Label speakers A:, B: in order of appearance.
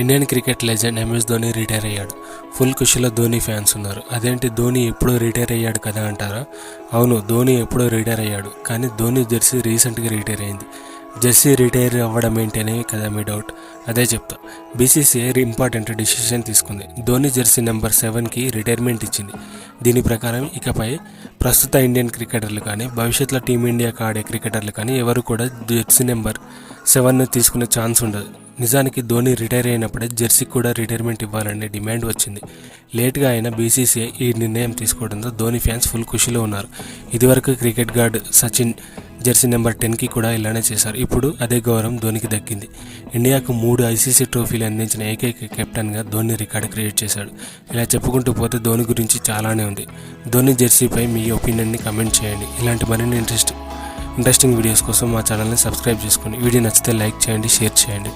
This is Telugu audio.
A: Indian cricket legend MS Dhoni retire అయ్యాడు. ఫుల్ ఖుషిలో ధోని ఫ్యాన్స్ ఉన్నారు. అదేంటి ధోని ఎప్పుడో రిటైర్ అయ్యాడు కదా అంటారా? అవును, ధోని ఎప్పుడో రిటైర్ అయ్యాడు, కానీ ధోని జెర్సీ రీసెంట్గా రిటైర్ అయింది. జెర్సీ రిటైర్ అవ్వడం ఏంటి అనేవి కదా మీ డౌట్. అదే చెప్తా. BCCI ఇంపార్టెంట్ డిసిషన్ తీసుకుంది. ధోని జెర్సీ నెంబర్ 7కి రిటైర్మెంట్ ఇచ్చింది. దీని ప్రకారం ఇకపై ప్రస్తుత ఇండియన్ క్రికెటర్లు కానీ భవిష్యత్తులో టీమిండియాకు ఆడే క్రికెటర్లు కానీ ఎవరు కూడా జెర్సీ నెంబర్ 7ను తీసుకునే ఛాన్స్ ఉండదు. నిజానికి ధోని రిటైర్ అయినప్పుడే జెర్సీకి కూడా రిటైర్మెంట్ ఇవ్వాలనే డిమాండ్ వచ్చింది. లేట్గా అయిన BCCI ఈ నిర్ణయం తీసుకోవడంతో ధోని ఫ్యాన్స్ ఫుల్ ఖుషిలో ఉన్నారు. ఇదివరకు cricket god Sachin jersey number 10కి కూడా ఇలానే చేశారు. ఇప్పుడు అదే గౌరవం ధోనికి దక్కింది. ఇండియాకు 3 ICC ట్రోఫీలు అందించిన ఏకైక కెప్టెన్గా ధోని రికార్డు క్రియేట్ చేశాడు. ఇలా చెప్పుకుంటూ పోతే ధోని గురించి చాలానే ఉంది. ధోని జెర్సీపై మీ ఒపీనియన్ని కమెంట్ చేయండి. ఇలాంటి మరిన్ని ఇంట్రెస్టింగ్ వీడియోస్ కోసం మా ఛానల్ని సబ్స్క్రైబ్ చేసుకోండి. వీడియో నచ్చితే లైక్ చేయండి, షేర్ చేయండి.